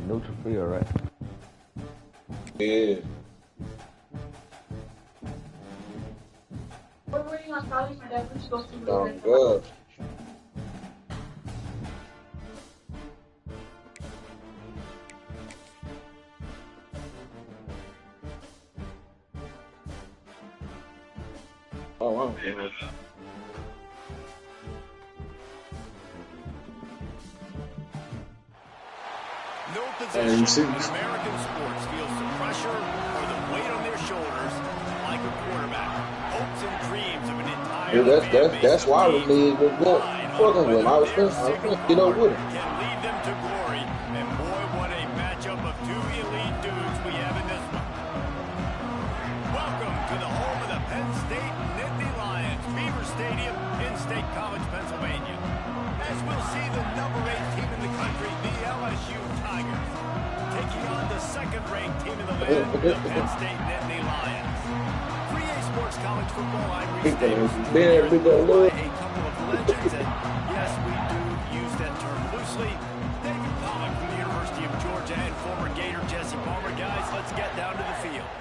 neutral field, right? Yeah. Oh, God. Oh, wow. No position in American sports feels the pressure or the weight on their shoulders like a quarterback. Hopes and dreams of an entire fan base That's why the league was good. ride on Fucking with him. whether I was their finna signal get up caller with him. can lead them to glory. And boy, what a matchup of two elite dudes we have in this one. Welcome to the home of the Penn State Nittany Lions, Beaver Stadium in State College, Pennsylvania. As we'll see the number 8 team in the country, the LSU Tigers, taking on the second-ranked team in the land, the Penn State Nittany Lions. 3A Sports College Football, I'm Reese Davis. We're joined by a couple of legends, and yes, we do use that term loosely. David Pollack from the University of Georgia and former Gator Jesse Palmer. Guys, let's get down to the field.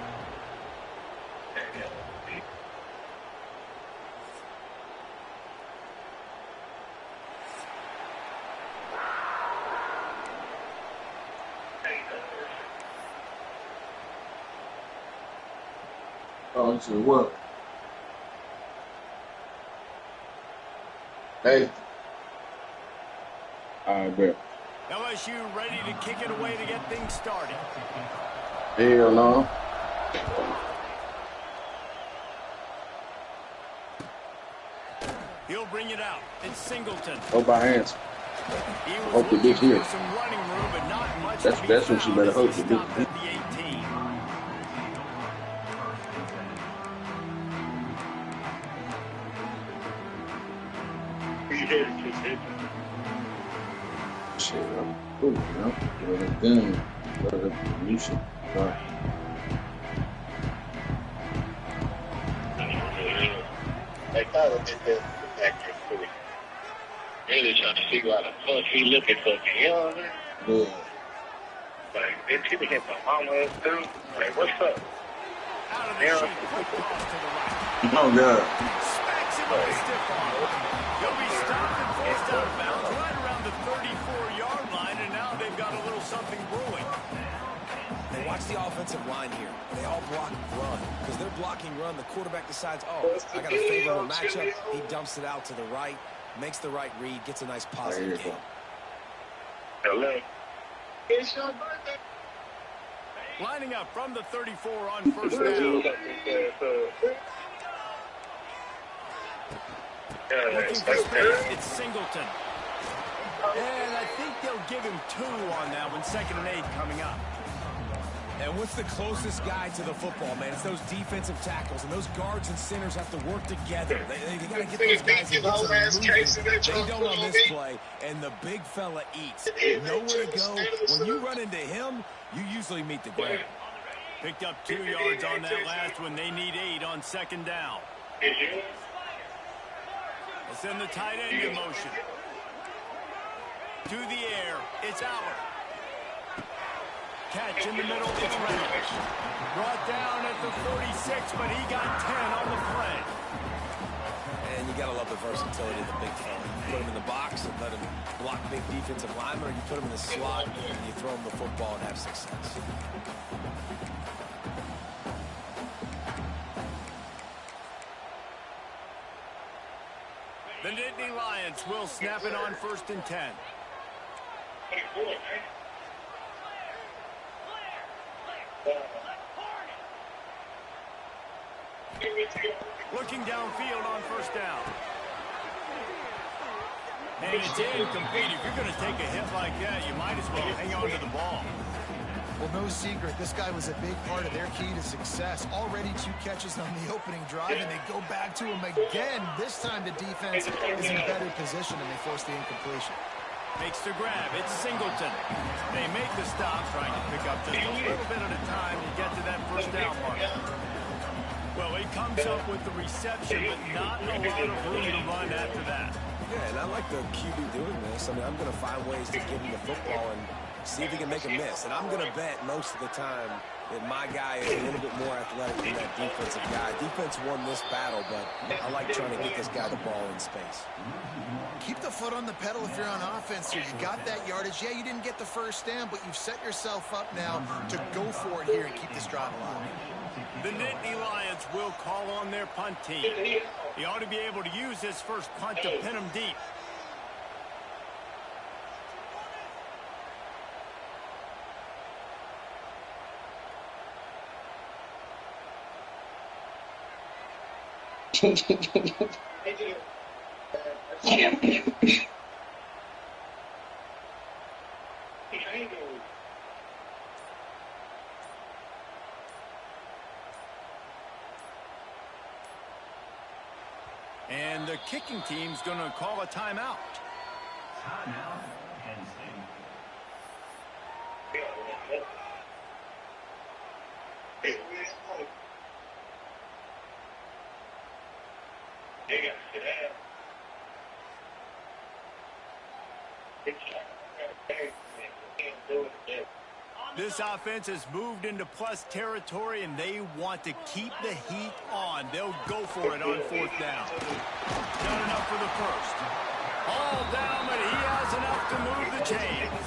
Oh, you said what? Hey. I bet. LSU ready to kick it away to get things started. Hell no. He'll bring it out. It's Singleton. Hope by hands. He was Hope looking this here. for some running room, but not much That's to be what you found better as hope he to do. stopped at the 18. Shit, I'm cool, you know? What I'm doing. What I'm using. They probably did that back there pretty. Really trying to figure out a fuck he looking for me, you know what I mean? Yeah. Like, they people hit my mama ass too. Like, what's up? Out of the Yeah. sheet, quick toss to the right. Oh, God. Smacks him with a stiff arm. He'll be stopped and forced out of bounds right around the 34-yard line, and now they've got a little something brewing. Hey, watch the offensive line here. They all block run. Because they're blocking run, the quarterback decides, oh, I got a favorable matchup. He dumps it out to the right, makes the right read, gets a nice positive game. Hello. It's your birthday. Lining up from the 34 on first down. Looking for space, it's Singleton. And I think they'll give him 2 on that one, 2nd and 8 coming up. And what's the closest guy to the football, man? It's those defensive tackles, and those guards and centers have to work together. They got to get those guys in moving. They don't on this play, and the big fella eats. Nowhere to go. When you run into him, you usually meet the ground. Picked up 2 yards on that last one. They need 8 on 2nd down. It's in the tight end in motion. To the air, it's Aller. Catch in the middle, it's Reynolds. Brought down at the 46, but he got 10 on the play. And you got to love the versatility of the big fella. You put him in the box and let him block big defensive linemen, or you put him in the slot and you throw him the football and have success. The Nittany Lions will snap it on 1st and 10. Looking downfield on 1st down. And it's incomplete. If you're going to take a hit like that, you might as well hang on to the ball. Well, no secret, this guy was a big part of their key to success. Already 2 catches on the opening drive, and they go back to him again. This time the defense is in better position, and they force the incompletion. Makes the grab. It's Singleton. They make the stop, trying to pick up just a little bit at a time to get to that 1st down mark. Well, he comes up with the reception, but not a lot of room to run after that. Yeah, and I like the QB doing this. I mean, I'm going to find ways to give him the football and see if he can make a miss. And I'm going to bet most of the time that my guy is a little bit more athletic than that defensive guy. Defense won this battle, but I like trying to get this guy the ball in space. Keep the foot on the pedal if you're on offense here. You got that yardage. Yeah, you didn't get the first down, but you've set yourself up now to go for it here and keep this drive alive. The Nittany Lions will call on their punt team. He ought to be able to use this first punt to pin him deep. And the kicking team's going to call a timeout. Timeout, Penn State. This offense has moved into plus territory, and they want to keep the heat on. They'll go for it on fourth down. Not enough for the first. All down, but he has enough to move the chains.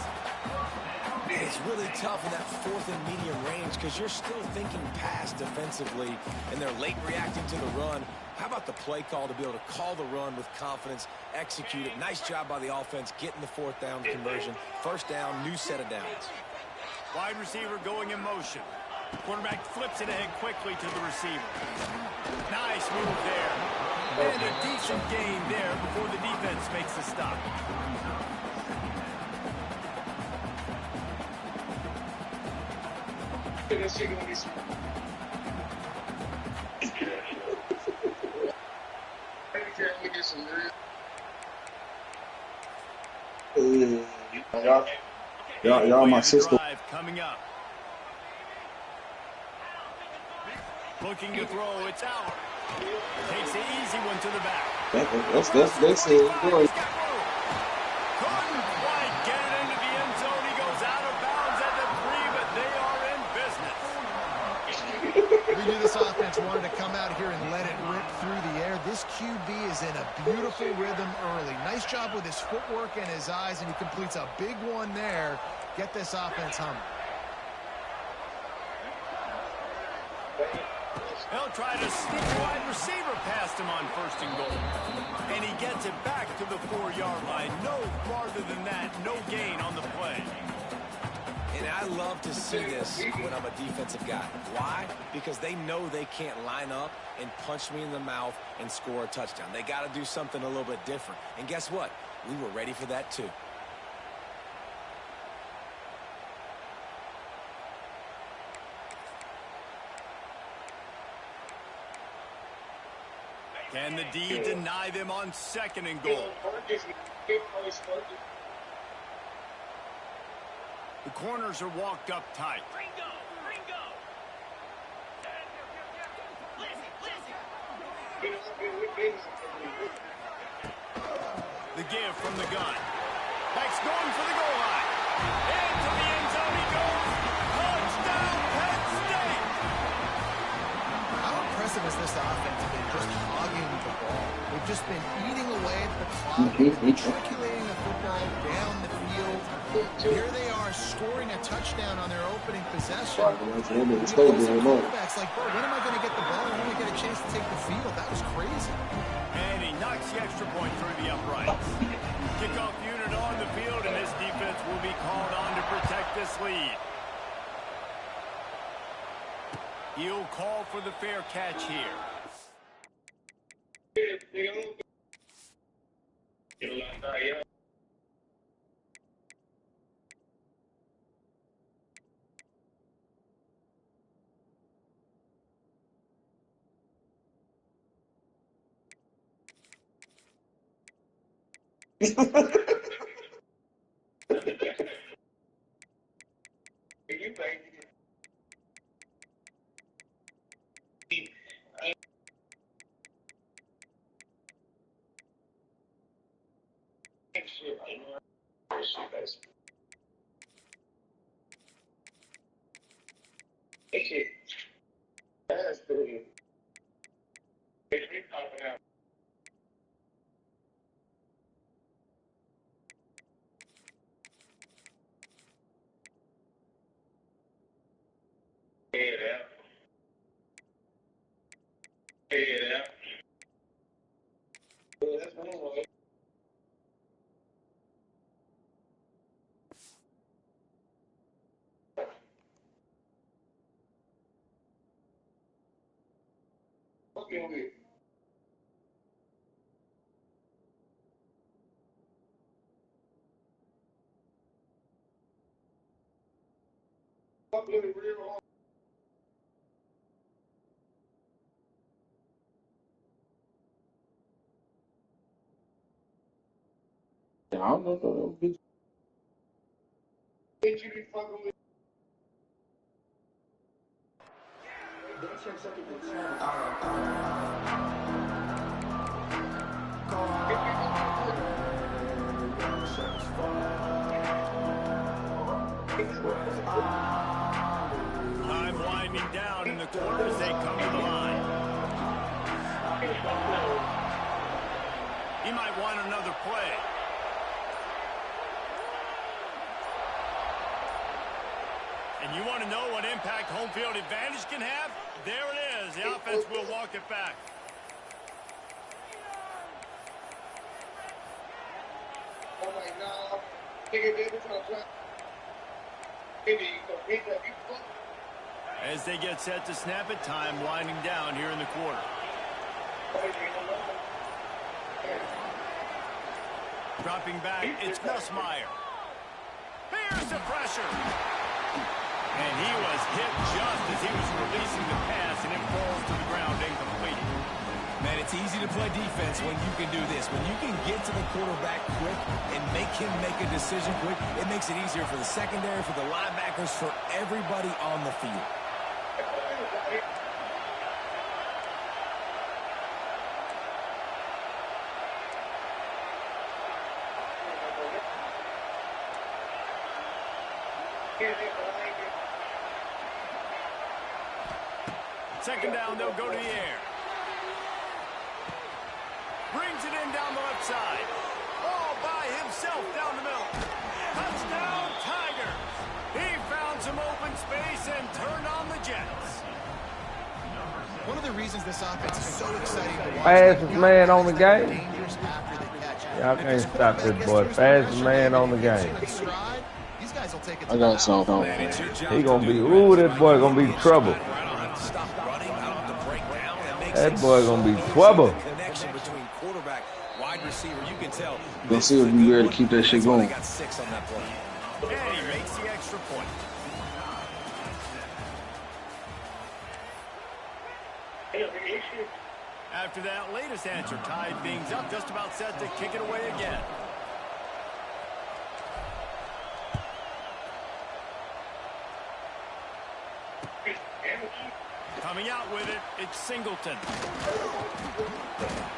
It's really tough in that fourth and medium range because you're still thinking pass defensively, and they're late reacting to the run. How about the play call to be able to call the run with confidence, execute it? Nice job by the offense getting the fourth down conversion. First down, new set of downs. Wide receiver going in motion. Quarterback flips it ahead quickly to the receiver. Nice move there. And a decent gain there before the defense makes the stop. Y'all my sister. Coming up. Looking to throw, it's out. Takes the easy one to the back. That's it. Couldn't quite get it into the end zone. He goes out of bounds at the 3, but they are in business. We knew this offense wanted to come out here and let it rip through the air. This QB is in a beautiful rhythm early. Nice job with his footwork and his eyes, and he completes a big one there. Get this offense humming. He'll try to sneak a wide receiver past him on first and goal. And he gets it back to the 4-yard line. No farther than that. No gain on the play. And I love to see this when I'm a defensive guy. Why? Because they know they can't line up and punch me in the mouth and score a touchdown. They got to do something a little bit different. And guess what? We were ready for that too. Can the D deny them on second and goal? The corners are walked up tight. The give from the gun. Back's going for the goal line. Into the end zone he goes. Touchdown, Penn State! How impressive has this offense been just hogging the ball? They've just been eating away at the clock, matriculating the football down the field. Here they are scoring a touchdown on their opening possession. Quarterbacks like, bro, when am I going to get the ball? When am I going to get a chance to take the field? That was crazy. And he knocks the extra point through the uprights. Kickoff unit on the field, and this defense will be called on to protect this lead. He'll call for the fair catch here. That's pretty. It's me popping out. Head out. Head out. Well, that's one way. Fucking weird. Fucking real hard. I don't know if that Did you be fucking with? Time winding down in the corner as they come to the line. He might want another play. And you want to know what impact home field advantage can have? There it is. The offense will walk it back. I'm like, nah. Nigga, they were trying to play. Nigga, you gonna beat that. You fuck. As they get set to snap it, time winding down here in the quarter. Dropping back, it's Nussmeier. Here's the pressure. And he was hit just as he was releasing the pass, and it falls to the ground incomplete. Man, it's easy to play defense when you can do this. When you can get to the quarterback quick and make him make a decision quick, it makes it easier for the secondary, for the linebackers, for everybody on the field. Second down, they'll go to the air. Brings it in down the left side. All by himself down the middle. Touchdown, Tigers. He found some open space and turned on the Jets. One of the reasons this offense is so exciting to watch. Fastest man on the game. Dangerous after they catch it. Y'all can't stop this boy. Fastest man on the game. These guys will take it I to got the some. Man, it's your job He gonna to be, do ooh, it. that boy gonna be trouble. I don't have to stop running. I don't have to break down. That makes That it boy so gonna be easy. trouble. The connection between quarterback, wide receiver, you can tell. Let's see if we ready to keep that shit That's why going. They got 6 on that play. And he makes the extra point. After that latest answer tied things up, just about set to kick it away again. Coming out with it, it's Singleton.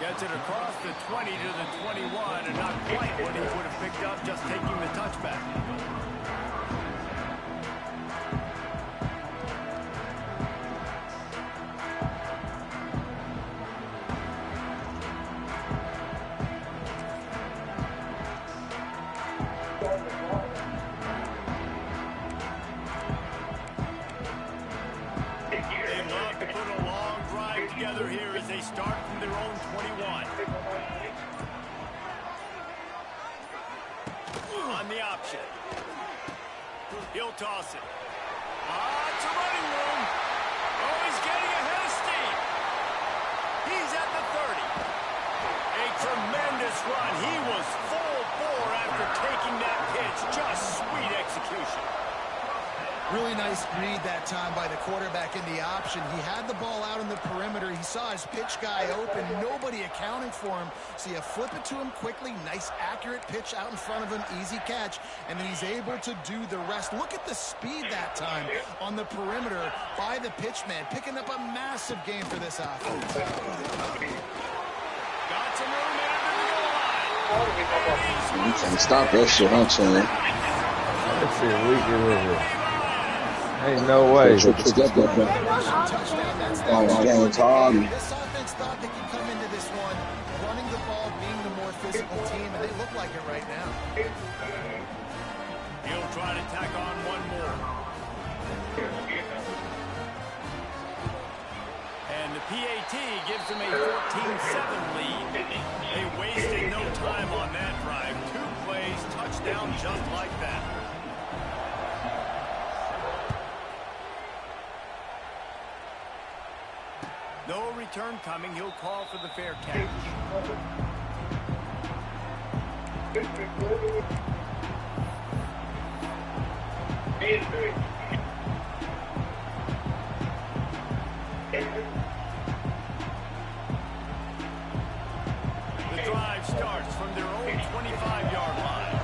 Gets it across the 20 to the 21, and not quite what he would have picked up just taking the touchback. They love to put a long drive together here as they start from their own 21. On the option. He'll toss it. It's a running room. Oh, he's getting ahead of steam. He's at the 30. A tremendous run. He was full bore after taking that pitch. Just sweet execution. Really nice read that time by the quarterback in the option. He had the ball out on the perimeter. He saw his pitch guy open. Nobody accounting for him. So you flip it to him quickly. Nice, accurate pitch out in front of him. Easy catch. And then he's able to do the rest. Look at the speed that time on the perimeter by the pitch man. Picking up a massive game for this offense. Got some room after the goal line. You can't stop that shit, huh, Chan? That shit weak as hell. Ain't no way. James Harden. This offense thought they could come into this one running the ball, being the more physical team, and they look like it right now. He'll try to tack on one more. And the PAT gives them a 14-7 lead. They wasted no time on that drive. 2 plays, touchdown just like that. No return coming. He'll call for the fair catch. The drive starts from their own 25-yard line.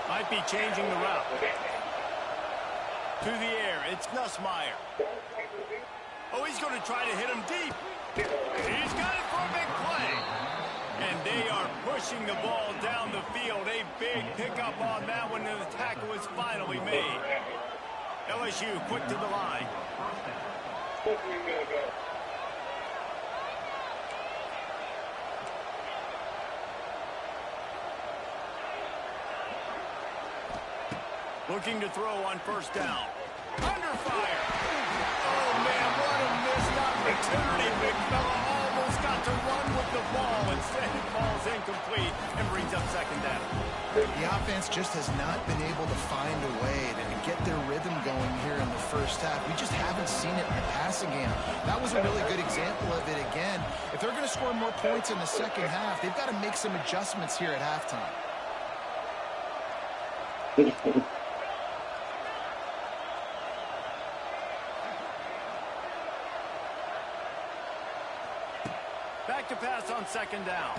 Might be changing the route. To the air, it's Nussmeier. Oh, he's going to try to hit him deep. He's got it for a big play. And they are pushing the ball down the field. A big pickup on that one, and the tackle is finally made. LSU quick to the line. Looking to throw on first down. Under fire. Oh, man, what a missed opportunity. Big fella almost got to run with the ball. Instead, it falls incomplete and brings up second down. The offense just has not been able to find a way to get their rhythm going here in the first half. We just haven't seen it in the passing game. That was a really good example of it again. If they're going to score more points in the second half, they've got to make some adjustments here at halftime. Back to pass on second down.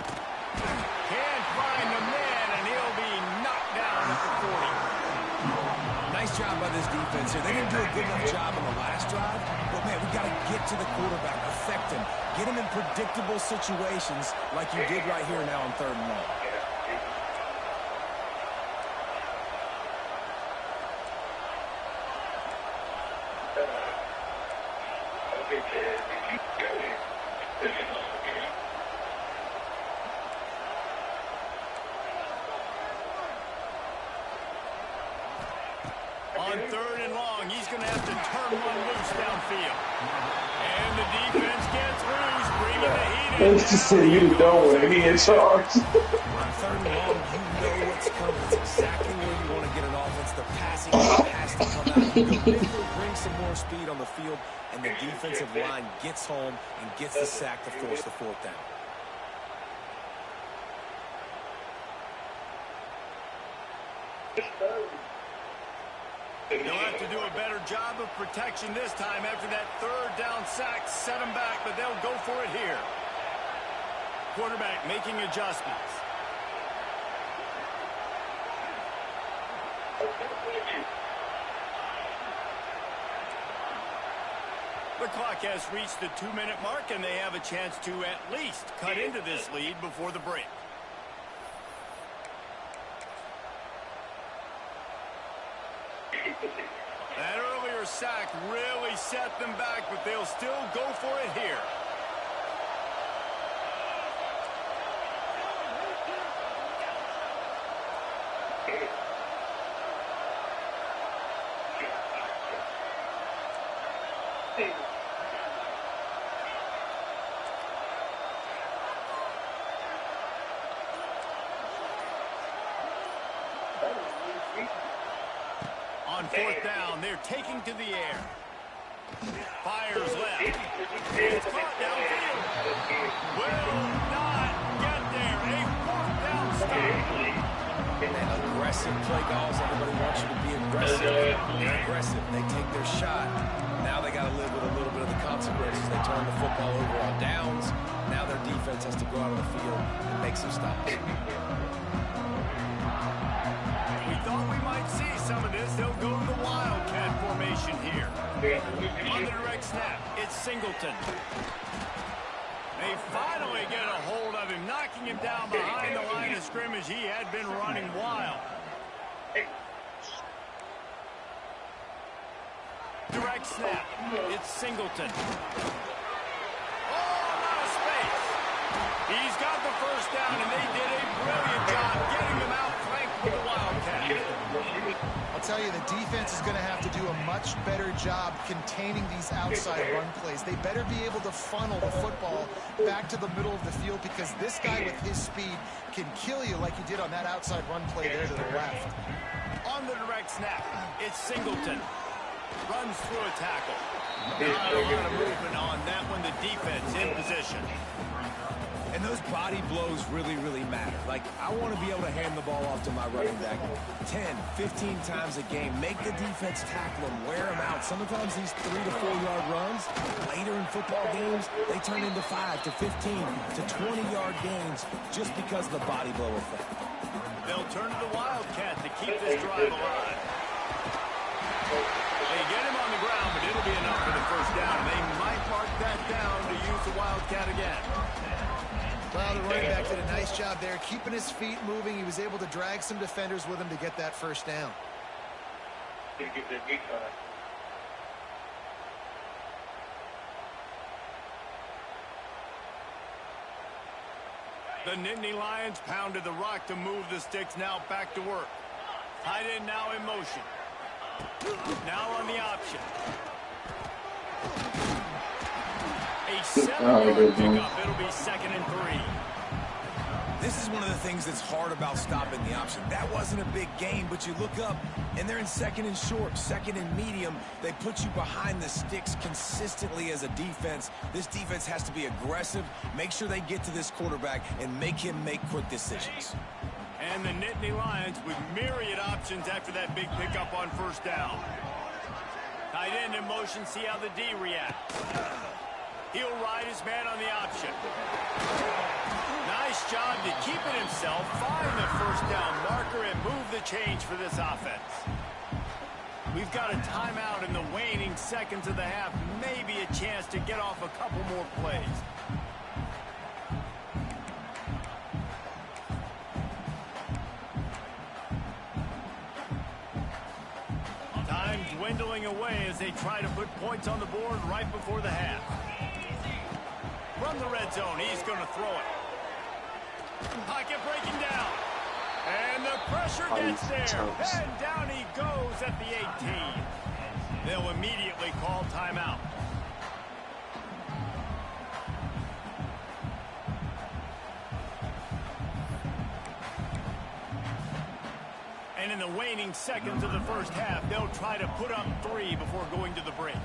Can't find the man, and he'll be knocked down at the 40. Nice job by this defense here. They didn't do a good enough job on the last drive, but, man, we got to get to the quarterback, affect him, get him in predictable situations like you did right here now on 3rd and long. On 3rd and long, he's going to have to turn one loose downfield. And the defense gets loose, bringing the heat in. Let's just say you know when he in charge. On 3rd and long, you know what's coming. It's exactly where you want to get an offense. The passing game has to come out. You go big, bring some more speed on the field, and the defensive line gets home and gets the sack to force the 4th down. They'll have to do a better job of protection this time after that 3rd down sack set them back, but they'll go for it here. Quarterback making adjustments. The clock has reached the 2-minute mark, and they have a chance to at least cut into this lead before the break. That earlier sack really set them back, but they'll still go for it here. On 4th down, they're taking to the air. Fires left. It's caught downfield. Will not get there. A 4th down stop. And aggressive play calls. Everybody wants you to be aggressive. They're aggressive. They take their shot. Now they got to live with a little bit of the consequences. They turn the football over on downs. Now their defense has to go out on the field and make some stops. We thought we might see some of this. They'll go to the Wildcat formation here. On the direct snap, it's Singleton. They finally get a hold of him, knocking him down behind the line of scrimmage. He had been running wild. Direct snap. It's Singleton. Oh, out of space. He's got the first down, and they did a brilliant job getting him out flanked with the Wildcat. I'll tell you, the defense is going to have to do a much better job containing these outside run plays. They better be able to funnel the football back to the middle of the field, because this guy with his speed can kill you like he did on that outside run play there to the left. On the direct snap, it's Singleton. Runs through a tackle. Not a lot of movement on that one. The defense in position. And those body blows really, really matter. Like, I want to be able to hand the ball off to my running back 10, 15 times a game. Make the defense tackle him, wear him out. Sometimes these 3 to 4 yard runs, later in football games, they turn into 5 to 15 to 20-yard gains just because of the body blow effect. They'll turn to the Wildcat to keep this drive alive. They get him on the ground, but it'll be enough for the first down. They might mark that down to use the Wildcat again. Well, the running back did a nice job there, keeping his feet moving. He was able to drag some defenders with him to get that first down. The Nittany Lions pounded the rock to move the sticks. Now back to work. Tight end now in motion. Now on the option. A 7-yard pickup. It'll be 2nd and 3. This is one of the things that's hard about stopping the option. That wasn't a big gain, but you look up, and they're in 2nd and short, 2nd and medium. They put you behind the sticks consistently as a defense. This defense has to be aggressive, make sure they get to this quarterback, and make him make quick decisions. And the Nittany Lions with myriad options after that big pickup on first down. Tight end in motion, see how the D reacts. He'll ride his man on the option. Nice job to keep it himself, find the first down marker, and move the change for this offense. We've got a timeout in the waning seconds of the half. Maybe a chance to get off a couple more plays. Time dwindling away as they try to put points on the board right before the half. From the red zone, he's going to throw it. Pocket breaking down. And the pressure gets there. And down he goes at the 18. They'll immediately call timeout. And in the waning seconds of the first half, they'll try to put up 3 before going to the break.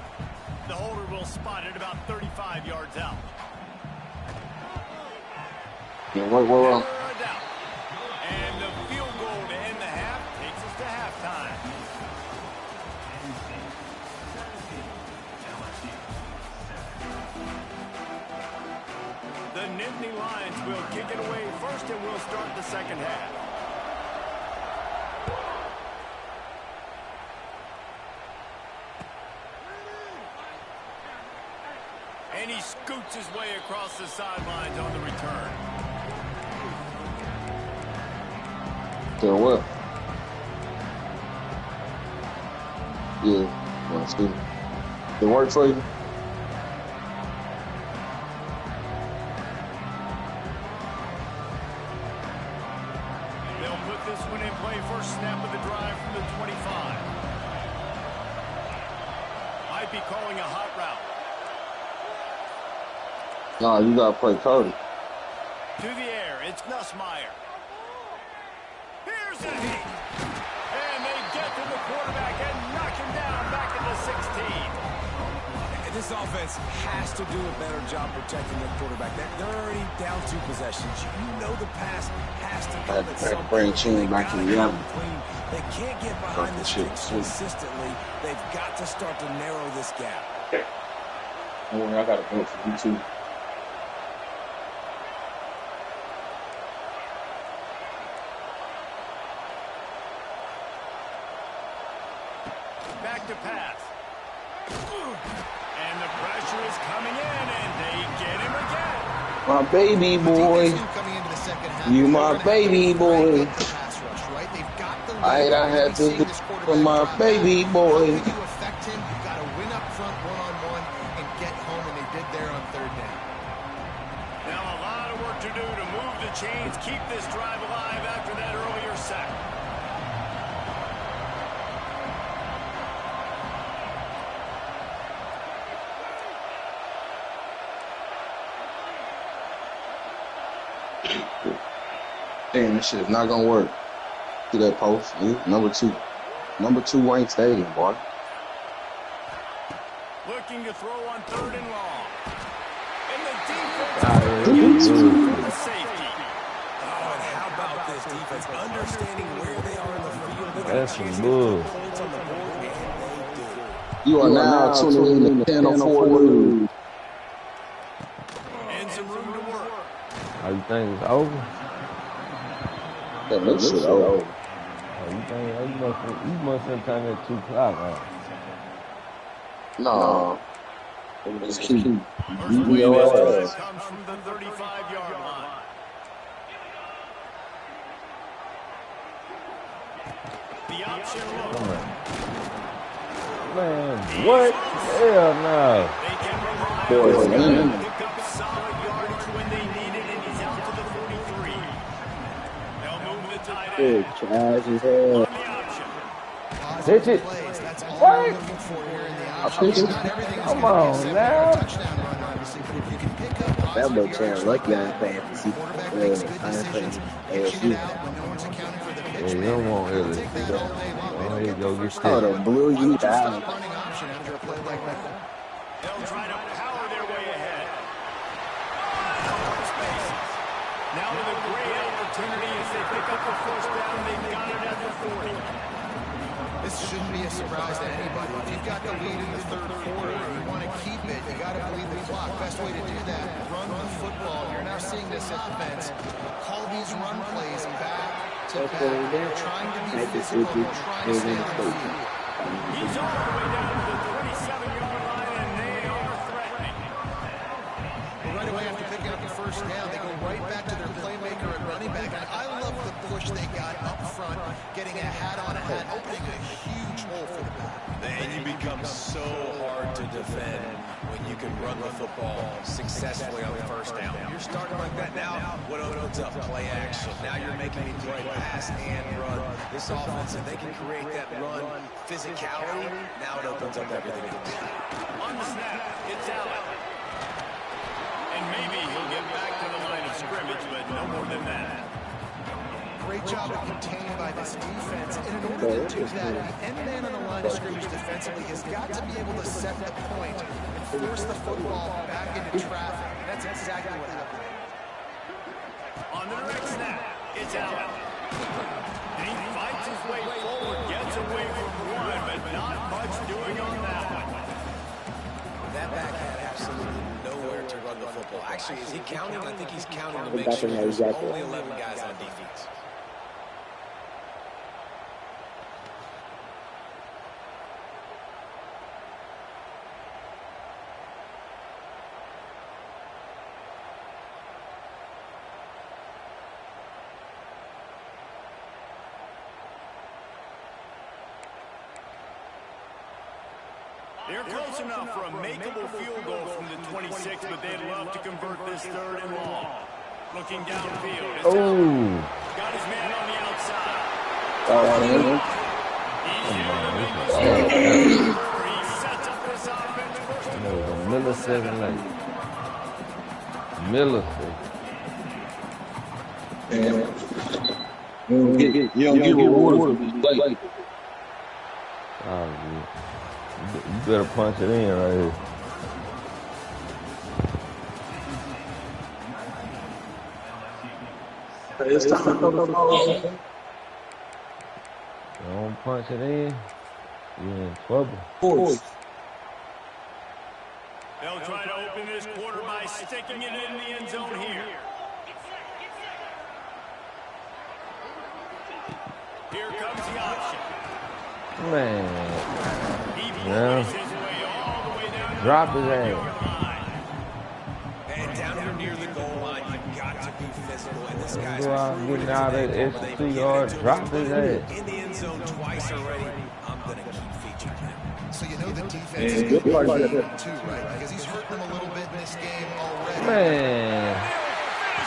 The holder will spot it about 35 yards out. Yeah, well. And the field goal to end the half takes us to halftime. The Nittany Lions will kick it away first, and we'll start the second half. And he scoots his way across the sidelines on the return. Doing well. Yeah, let's see. It worked for you? They'll put this one in play. First snap of the drive from the 25. Might be calling a hot route. Nah, you gotta play Cody. To the air, it's Nussmeier. Here's a hit. And they get to the quarterback and knock him down back at the 16. This offense has to do a better job protecting their quarterback. They're already down 2 possessions. You know the pass has to come at some bring point. Chin back in the They can't get behind the sticks consistently. They've got to start to narrow this gap. I gotta vote for you too. Back to pass. And the pressure is coming in, and they get him again. My baby boy. You my baby boy. I had to do for my baby boy. You affect him. You got to win up front one-on-one and get home, and they did there on third down. Now a lot of work to do to move the chains, keep this drive alive after that earlier sack. Damn, this shit is not gonna work. See that post? Number two Wayne Stadium, boy. Looking to throw on third and long. And the defense Good. for the safety. Oh, and how about this defense? Understanding where they are in the field. That's some bull. Points on the board, and they do. You are now tuning in to 1004 News. And some room to work. How you think it's over? That looks shit over. Oh, you think you must have turned at 2 o'clock, right? No. It's key. First play of this drive comes from the 35-yard line. The option look. Man, what? Hell no. They can rely Boy, on man. him to pick up solid yardage when they need it, and he's out to the 43. They'll move the tight end Trash as hell. on the option. Ditch it. Plays, that's all What? we're looking for here in the option. Pitch it. Not everything is Come gonna be a on 7-yard now. touchdown run, obviously, but if you can pick up That positive boy yardage, Chan lucky I ain't playing for quarterback makes good decisions, ASU. pitching it out when no one's accounting for the pitch. Yeah, you don't want They'll Ellis. take that all day long. Go ahead, go get Oh, stick. the blue Why you would you down. stop running option after a play like that? They'll try to power their way ahead. Spaces. Now with a great opportunity as they pick up the first down. They've got it at the 40. This shouldn't be a surprise to anybody. If you've got the lead in the third quarter and you want to keep it, you got to bleed the clock. Best way to do that, run the football. You're now seeing this offense call these run plays back to back. They're trying to be physical. They're trying to stay on the field. He's all the way down to the 27-yard line, and they are threatening. But right away after picking up the first down, they go right back to their playmaker at running back. And I love the push they got up front, getting a hat-on-hat, opening a huge hole for the back. And you become so hard to defend when you can run the football successfully on first down. You're starting like that now. What opens up? Play action. Now you're making me play pass and run. This offense, if they can create that run physicality, now it opens up everything. On the snap, it's Allen. And maybe he'll get back to the line of scrimmage, but no more than that. Great job of containing by this defense. And in order to do that, the end man on the line of scrimmage defensively has got to be able to set the point and force the football back into traffic. And that's exactly what happened. On the next snap, it's Allen. And he fights his way forward, gets away from one, but not much doing on that one. That back had absolutely nowhere to run the football. Actually, is he counting? I think he's counting to make Back sure in there, there's exactly. only 11 guys on defense. They're close enough for a makeable field goal from the 26, but they'd love to convert this third and long. Looking downfield. It's Allen. Oh, Got his man on the outside. He sets up this offense first and that was a millisecond late. Millisecond. You don't get rewarded for this play. Oh, yeah. You better punch it in right here. It's time to throw the ball. You don't punch it in, you're in trouble. They'll try to open this quarter by sticking it in the end zone here. Here comes the option. Man, He Yeah. blows his way all the way down to drop the his 5-yard ass. line. And down here near the goal line, go out and get out of that extra 2 yards, drop his ass. In the end zone twice already. I'm going to keep featuring him. So you know the defense is going to be too, right? Because he's hurting them a little bit in this game already. Man.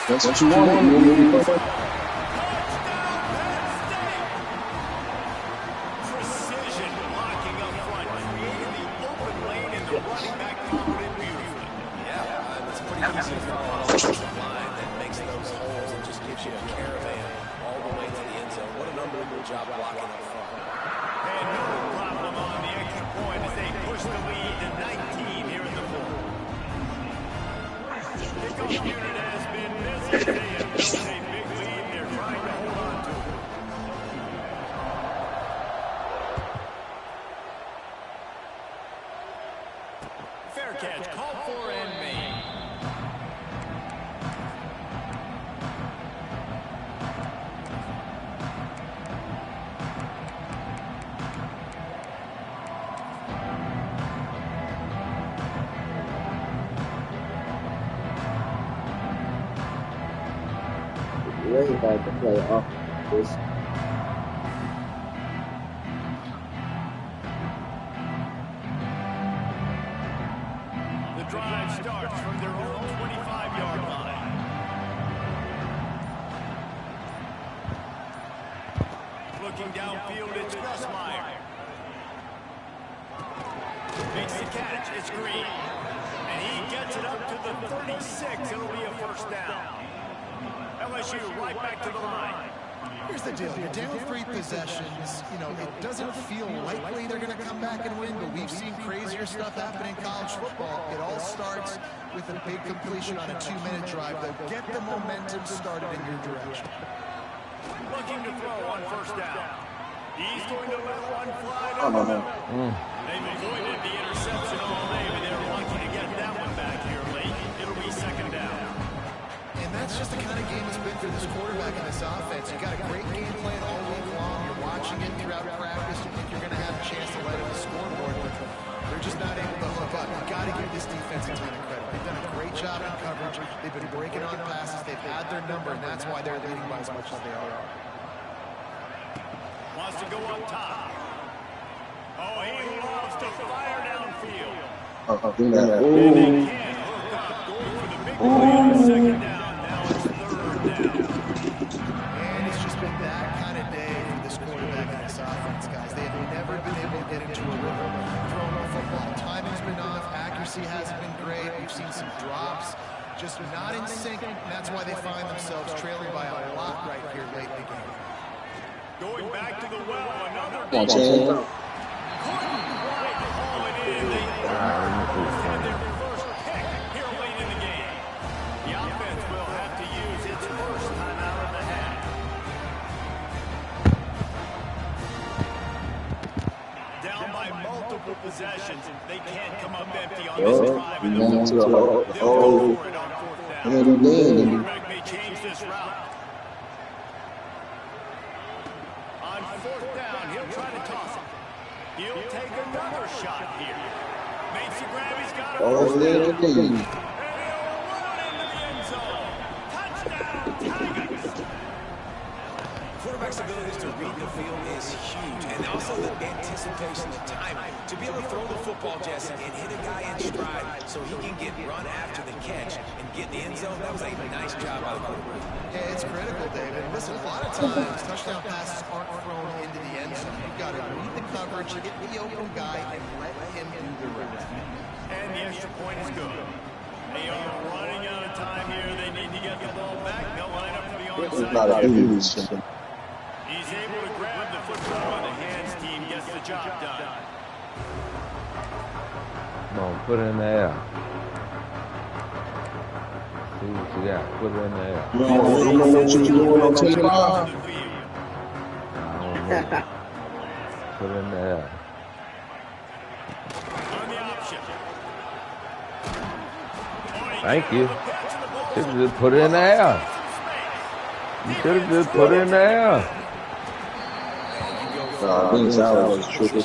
That's what you want. Precision blocking up front, creating the open lane and the running back followed it beautifully. Yeah, it's pretty easy to follow an offensive line that makes those holes and just gives you a caravan all the way to the end zone. What an unbelievable job blocking up front. And no problem on the extra point as they push the lead to 19 here in the fourth. Kickoff unit has been busy. They have built a big lead. They're trying to hold on to it. Fair catch called for and made. Really hard to play off this. The drive starts from their own 25-yard line. Looking downfield, it's Grusmeyer. Makes the catch, it's Green. And he gets it up to the 36. It'll be a first down. LSU right back to the line. Here's the deal. You're down 3 possessions. You know, it doesn't feel likely they're going to come back and win, but we've seen crazier stuff happen in college football. It all starts with a big completion on a 2-minute drive. They'll get the momentum started in your direction. Looking to throw on first down. He's going to let one fly down the middle. They've avoided the interception all day, but they're lucky to get that one back here late. It'll be second down. And that's just the kind of game it's been for this quarterback in this offense. You got a great game plan all week long. You're watching it throughout practice. You think you're going to have a chance to light up the scoreboard, but they're just not able to hook up. You got to give this defense a ton of credit. They've done a great job in coverage. They've been breaking on passes. They've had their number, and that's why they're leading by as much as they are. Wants to go up top. Oh, he loves to fire downfield. Do that. And they can't hook up. Going for the big play on second down. Now it's third down. And it's just been that kind of day for this quarterback and this offense, guys. They have never been able to get into a rhythm throwing the football. Timing's been off. Accuracy hasn't been great. We've seen some drops. Just not in sync. And that's why they find themselves trailing by a lot right here late in the game. Going back to the well. Another Come on, big Chad. couldn't quite haul it in. They had their first pick here late in the game. The offense will have to use its first timeout of the half. Down by multiple possessions. They can't come up empty on this drive. And they'll go for it on fourth down. The quarterback may change this route. On fourth down, he'll try to toss it. He'll take another shot here. Makes the grab, he's got it. And he'll run it into the end zone. Touchdown, Tigers. Quarterback's abilities to read the field is huge, and also the anticipation, the timing. To be able to throw the football, Jesse, and hit a guy in stride so he can get run after the catch and get in the end zone, that was a nice job by the quarterback. Yeah, it's critical, David. Listen, a lot of times touchdown passes aren't thrown into the end zone. You've got to read the coverage, hit the open guy, and let him do the rest. And the extra point is good. They are running out of time here. They need to get the ball back. They'll line up for the onside. He's able to grab the football, and the hands team gets the job done. Come on, put it in the air. See what you got. Put it in the air. You know what you doing on tape live? I don't know. Put it in the air. On the option. Thank you. Should have just put it in the air. You should have just put it in the air. Beans out was tricky.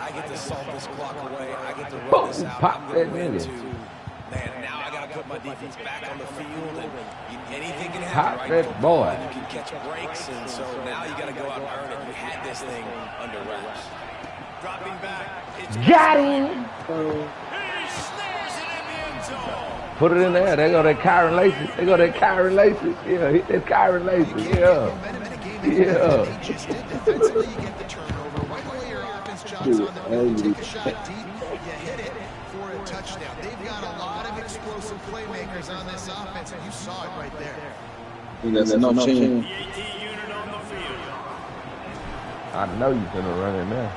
I get to salt this clock away. I get to run this out. Pop I'm that going to win nigga. too. Man, now I got to to put my defense back on the field, and anything can Hot happen, right? that boy. You can catch breaks, and so now you got to go out and earn it. You had this thing under wraps. Dropping back. Got him. He snares it in the end zone. Put it in there. They go that Kyron Lacy. They go that Kyron Lacy. Yeah, hit that Kyron Lacy. Yeah. Yeah. Defensively, you get the turnover. Right away, your offense jumps on the field. You take a shot deep, you hit it for a touchdown. They've got a lot of explosive playmakers on this offense, and you saw it right there. That's enough change. The AT unit on the field. I know you finna run in there.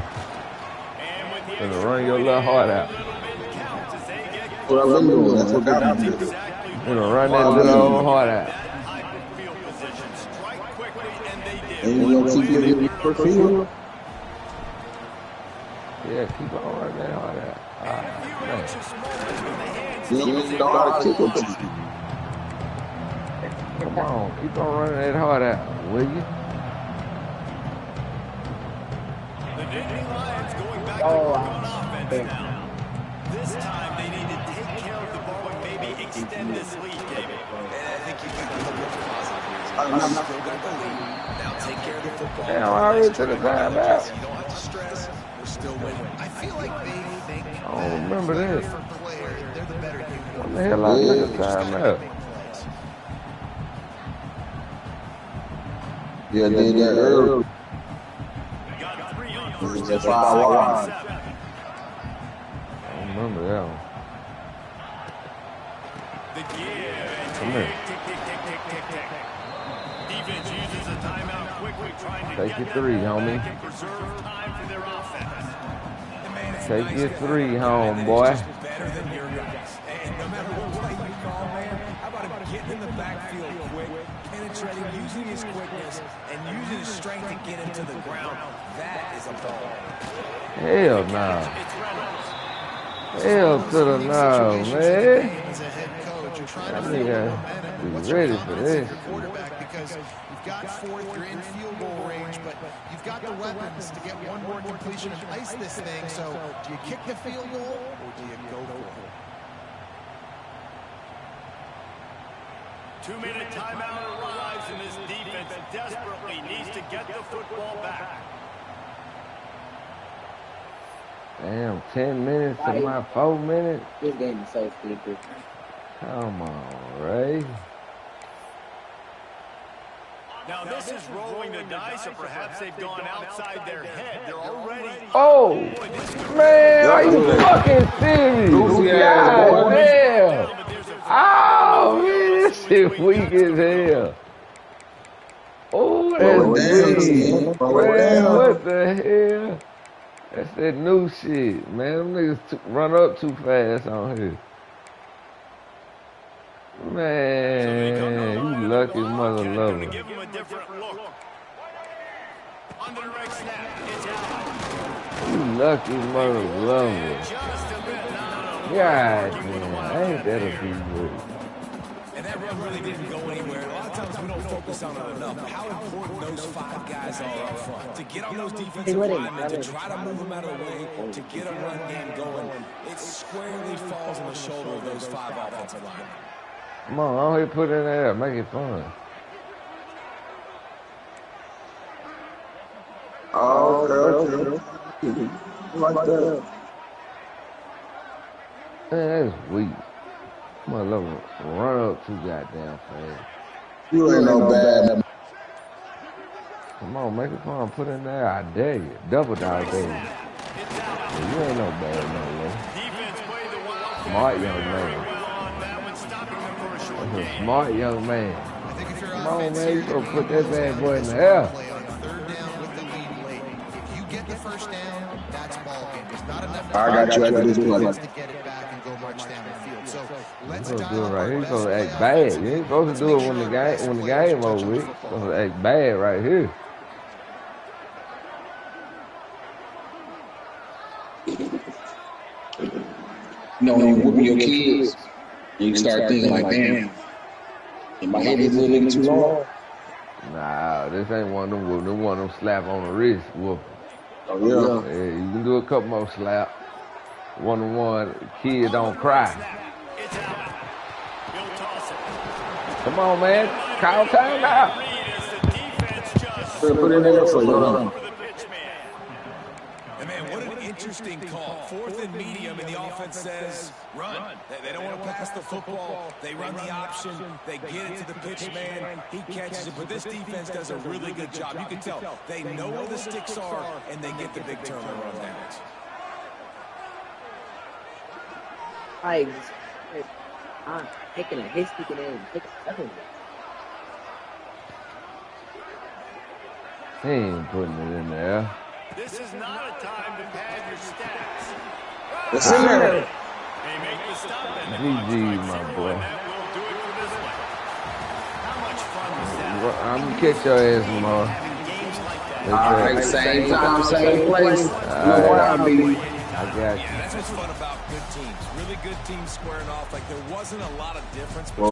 And with the Finna run your little heart out. counts as they get What I'm doing, that's what got me. exactly Finna run that little old heart out. high field position. Strike quickly, and they did. And you gonna keep getting first field? Yeah, keep on running that heart out. Ah, man. You ain't know how to kick it. Come on, keep on running that heart out, will you? The Nittany Lions going back to work on offense now. This time they need to take care of the ball and maybe extend this lead, David. And I think you got to look at the positive here. You still got the lead. Now take care of the football. Damn, I already took a time out. You don't have to stress. We're still winning. I feel like they think I don't remember that. for player, they're the better unit. What the hell I took a time out? Yeah, they did that early. Got 3 on first It's a down. 5 wide. I don't remember that one. The give. Come here. Tick, tick, tick, tick, tick, tick. Defense uses a timeout quickly, trying to Take get your that 3, ball homie. back and preserve time for their offense. Take your 3 home, boy. Better than your guys. And no matter what play you call, man, how about him getting in the backfield quick, penetrating, using his quickness, and using his strength to get him to the ground. That is a ball. Hell no. Hell to the no, man. As a head coach, you're trying That to feel the nigga momentum. is What's ready your for confidence in this. your quarterback? Because you've got 4th, you're in field goal range, but you've got the weapons to get one more completion and ice this thing. So do you kick the field goal or do you go for it? 2-minute timeout arrives, and this defense desperately needs to get the football back. Damn, 10 minutes to my 4 minutes? This game is so stupid. Come on, Ray. Now this is rolling the dice, or perhaps they've gone outside their head. They're already... Oh, man, are you fucking serious? God damn. Oh, man, this shit weak as hell. Oh, that's weak. Man, what the hell? That's that new shit, man. Them niggas run up too fast on here. Man, you lucky mother lover. Give him a different look. Under the right snap. It's out. You lucky mother lover. Just a bit. No. God damn, ain't that a big word? And that run really didn't go anywhere. A lot of times we don't focus on it enough. How important those 5 guys are up front. To get on those defensive linemen, to try to move them out of the way, to get a run game going. It squarely falls on the shoulder of those 5 offensive linemen. Come on, all here put it in there, make it fun. Oh, okay. Like that. Man, that's weak. Mother lover, run up too goddamn fast. You ain't no bad. Come on, make it fun, put it in there, I dare you. Double dog dare you. Yeah, you ain't no bad no way. Defense played the wild Smart young man. on that one, stopping them for a short That's a gain. smart young man. I think if you're Come on, offense man, here, you gonna put that use bad boy in the this air. play on 3rd down with the lead late. If you get the first down, that's ball game. There's not enough I got you after this play. to get it back and go march down the field. So let's You supposed to do dial it up right our here. You best supposed to play act bad. options. You ain't supposed to do it when the game over with. You supposed to act bad right here. You know, when you whooping your kids, you start thinking like, damn, am I hitting this little nigga too long? Nah, this ain't one of them whoop. This one of them slap on the wrist whoop. Oh, yeah. Yeah, you can do a couple more slap. 1-on-1, kid don't cry. Come on, man. Call timeout. Put it in there for you. And man, what an interesting call. 4th and medium, and the offense says, run. They don't want to pass the football. They run the option. They get it to the pitch man. He catches it. But this defense does a really good job. You can tell they know where the sticks are, and they get the big turnover on downs. I'm taking a hit, sticking in, take seven. He ain't putting it in there. This is not a time to pad your stats. It's in there. They make the stop and the clock GG, strikes my everyone. boy. That will do it for this one. How much fun was that? I'm gonna catch your ass tomorrow. Having games like that. All right, same time, same place. You know where I'll be. I got you. Yeah, that's what's fun about good teams. Really good teams squaring off. Like, there wasn't a lot of difference between